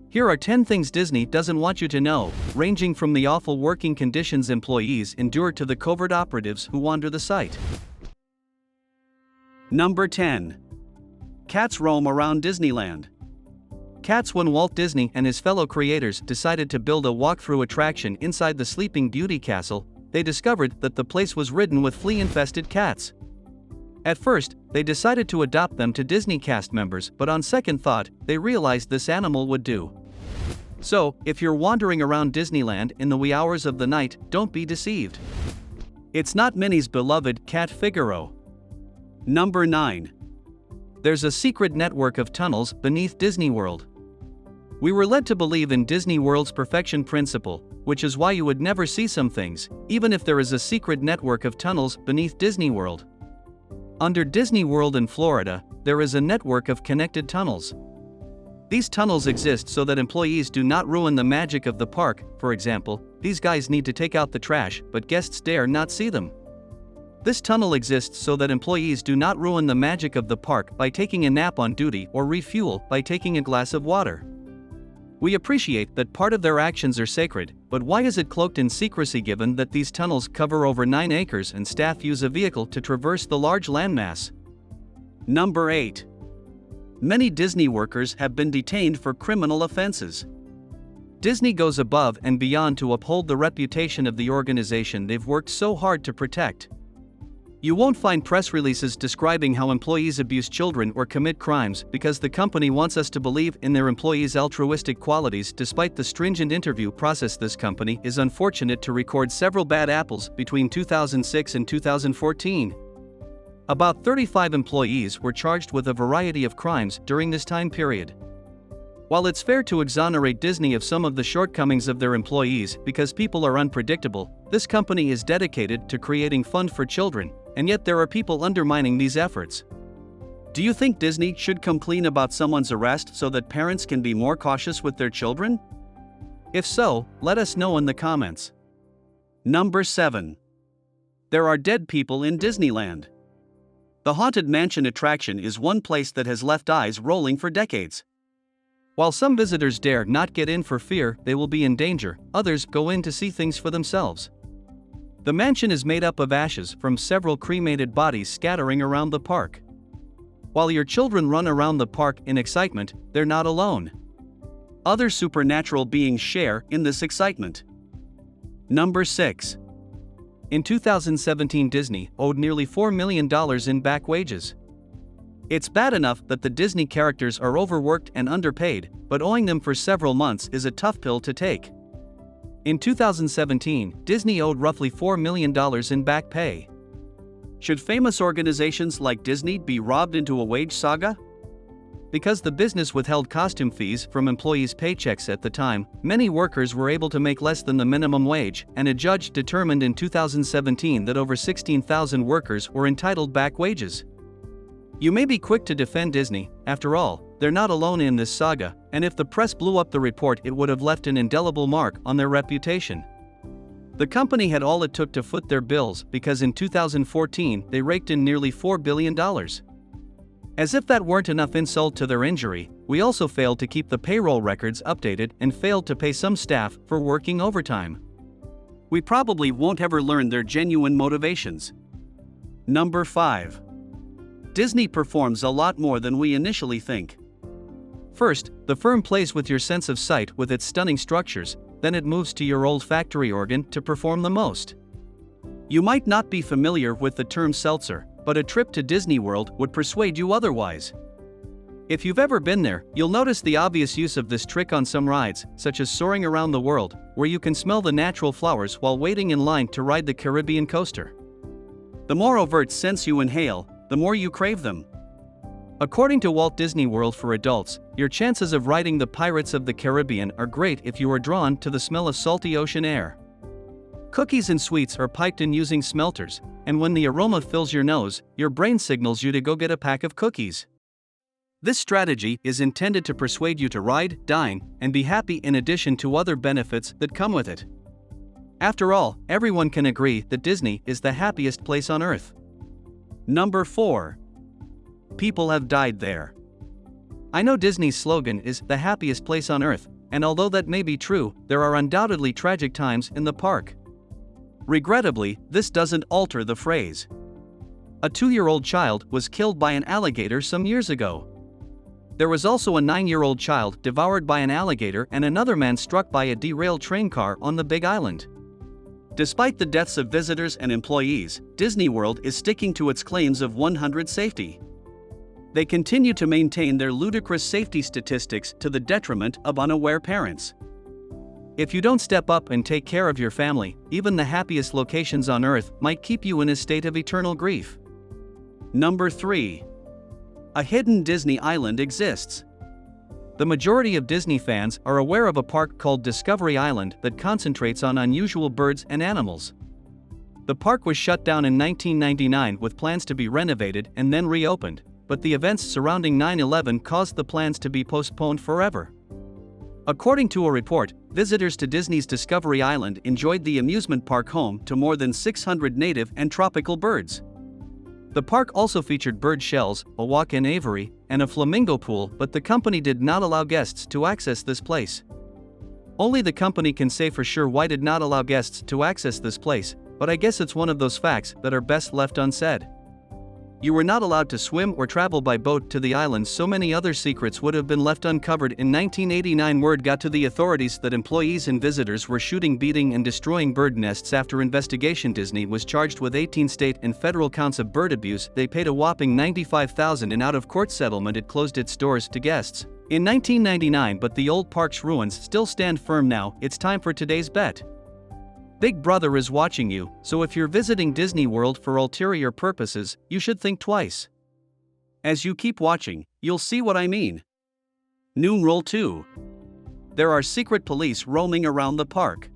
Here are 10 things Disney doesn't want you to know, ranging from the awful working conditions employees endure to the covert operatives who wander the site. Number 10. Cats roam around Disneyland. Cats. When Walt Disney and his fellow creators decided to build a walk-through attraction inside the Sleeping Beauty castle, they discovered that the place was ridden with flea-infested cats. At first, they decided to adopt them to Disney cast members, but on second thought, they realized this animal would do. So, if you're wandering around Disneyland in the wee hours of the night, don't be deceived. It's not Minnie's beloved cat Figaro. Number 9. There's a secret network of tunnels beneath Disney World. We were led to believe in Disney World's perfection principle, which is why you would never see some things, even if there is a secret network of tunnels beneath Disney World. Under Disney World in Florida, there is a network of connected tunnels. These tunnels exist so that employees do not ruin the magic of the park. For example, these guys need to take out the trash, but guests dare not see them. This tunnel exists so that employees do not ruin the magic of the park by taking a nap on duty or refuel by taking a glass of water. We appreciate that part of their actions are sacred, but why is it cloaked in secrecy given that these tunnels cover over 9 acres and staff use a vehicle to traverse the large landmass? Number 8. Many Disney workers have been detained for criminal offenses. Disney goes above and beyond to uphold the reputation of the organization they've worked so hard to protect. You won't find press releases describing how employees abuse children or commit crimes because the company wants us to believe in their employees' altruistic qualities. Despite the stringent interview process, this company is unfortunate to record several bad apples between 2006 and 2014. About 35 employees were charged with a variety of crimes during this time period. While it's fair to exonerate Disney of some of the shortcomings of their employees because people are unpredictable, this company is dedicated to creating fun for children, and yet there are people undermining these efforts. Do you think Disney should come clean about someone's arrest so that parents can be more cautious with their children? If so, let us know in the comments. Number 7. There are dead people in Disneyland. The Haunted Mansion attraction is one place that has left eyes rolling for decades. While some visitors dare not get in for fear they will be in danger, others go in to see things for themselves. The mansion is made up of ashes from several cremated bodies scattering around the park. While your children run around the park in excitement, they're not alone. Other supernatural beings share in this excitement. Number 6. In 2017, Disney owed nearly $4 million in back wages. It's bad enough that the Disney characters are overworked and underpaid, but owing them for several months is a tough pill to take. In 2017, Disney owed roughly $4 million in back pay. Should famous organizations like Disney be robbed into a wage saga? Because the business withheld costume fees from employees' paychecks at the time, many workers were able to make less than the minimum wage, and a judge determined in 2017 that over 16,000 workers were entitled back wages. You may be quick to defend Disney. After all, they're not alone in this saga, and if the press blew up the report, it would have left an indelible mark on their reputation. The company had all it took to foot their bills because in 2014 they raked in nearly $4 billion. As if that weren't enough insult to their injury, we also failed to keep the payroll records updated and failed to pay some staff for working overtime. We probably won't ever learn their genuine motivations. Number 5. Disney performs a lot more than we initially think. First, the firm plays with your sense of sight with its stunning structures, then it moves to your olfactory organ to perform the most. You might not be familiar with the term seltzer, but a trip to Disney World would persuade you otherwise. If you've ever been there, you'll notice the obvious use of this trick on some rides, such as Soaring Around the World, where you can smell the natural flowers while waiting in line to ride the Caribbean coaster. The more overt scents you inhale, the more you crave them. According to Walt Disney World for adults, your chances of riding the Pirates of the Caribbean are great if you are drawn to the smell of salty ocean air. Cookies and sweets are piped in using smelters, and when the aroma fills your nose, your brain signals you to go get a pack of cookies. This strategy is intended to persuade you to ride, dine, and be happy in addition to other benefits that come with it. After all, everyone can agree that Disney is the happiest place on earth. Number 4. People have died there. I know Disney's slogan is the happiest place on earth, and although that may be true, there are undoubtedly tragic times in the park. Regrettably, this doesn't alter the phrase. A 2-year-old child was killed by an alligator some years ago. There was also a 9-year-old child devoured by an alligator and another man struck by a derailed train car on the Big Island. Despite the deaths of visitors and employees, Disney World is sticking to its claims of 100 safety. They continue to maintain their ludicrous safety statistics to the detriment of unaware parents. If you don't step up and take care of your family, even the happiest locations on earth might keep you in a state of eternal grief. Number 3. A hidden Disney island exists. The majority of Disney fans are aware of a park called Discovery Island that concentrates on unusual birds and animals. The park was shut down in 1999 with plans to be renovated and then reopened, but the events surrounding 9/11 caused the plans to be postponed forever. According to a report, visitors to Disney's Discovery Island enjoyed the amusement park home to more than 600 native and tropical birds. The park also featured bird shells, a walk-in aviary, and a flamingo pool, but the company did not allow guests to access this place. Only the company can say for sure why did not allow guests to access this place, but I guess it's one of those facts that are best left unsaid. You were not allowed to swim or travel by boat to the island, so many other secrets would have been left uncovered. In 1989, word got to the authorities that employees and visitors were shooting, beating, and destroying bird nests. After investigation, Disney was charged with 18 state and federal counts of bird abuse. They paid a whopping $95,000 in out-of-court settlement. It closed its doors to guests in 1999, but the old park's ruins still stand firm now. It's time for today's bet. Big Brother is watching you, so if you're visiting Disney World for ulterior purposes, you should think twice. As you keep watching, you'll see what I mean. Numeral 2. There are secret police roaming around the park.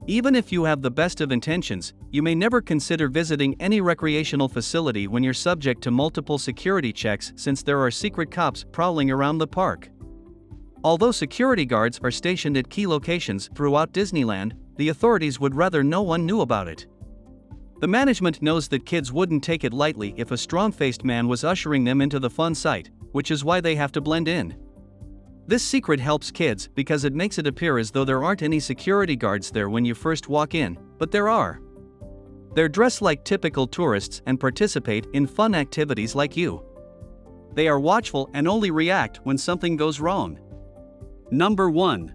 Even if you have the best of intentions, you may never consider visiting any recreational facility when you're subject to multiple security checks, since there are secret cops prowling around the park. Although security guards are stationed at key locations throughout Disneyland, the authorities would rather no one knew about it. The management knows that kids wouldn't take it lightly if a strong-faced man was ushering them into the fun site, which is why they have to blend in. This secret helps kids because it makes it appear as though there aren't any security guards there when you first walk in, but there are. They're dressed like typical tourists and participate in fun activities like you. They are watchful and only react when something goes wrong. Number 1.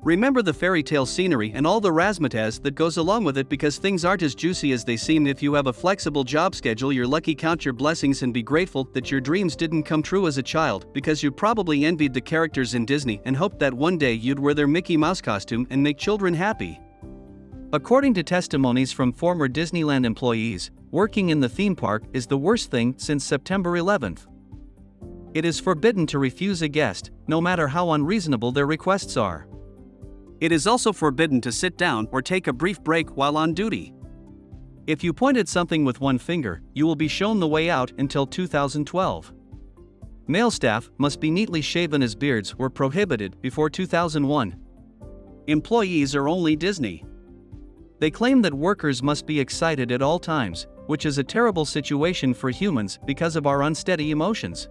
Remember the fairy tale scenery and all the razzmatazz that goes along with it, because things aren't as juicy as they seem. If you have a flexible job schedule, you're lucky. Count your blessings and be grateful that your dreams didn't come true as a child, because you probably envied the characters in Disney and hoped that one day you'd wear their Mickey Mouse costume and make children happy. According to testimonies from former Disneyland employees, working in the theme park is the worst thing since September 11th. It is forbidden to refuse a guest, no matter how unreasonable their requests are. It is also forbidden to sit down or take a brief break while on duty. If you point at something with one finger, you will be shown the way out until 2012. Male staff must be neatly shaven as beards were prohibited before 2001. Employees are only Disney. They claim that workers must be excited at all times, which is a terrible situation for humans because of our unsteady emotions.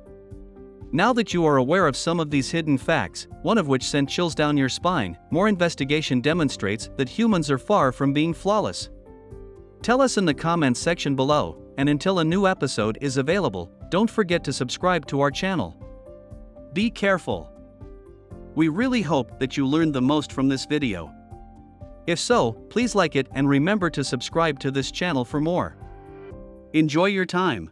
Now that you are aware of some of these hidden facts, one of which sent chills down your spine, more investigation demonstrates that humans are far from being flawless. Tell us in the comments section below, and until a new episode is available, don't forget to subscribe to our channel. Be careful. We really hope that you learned the most from this video. If so, please like it and remember to subscribe to this channel for more. Enjoy your time.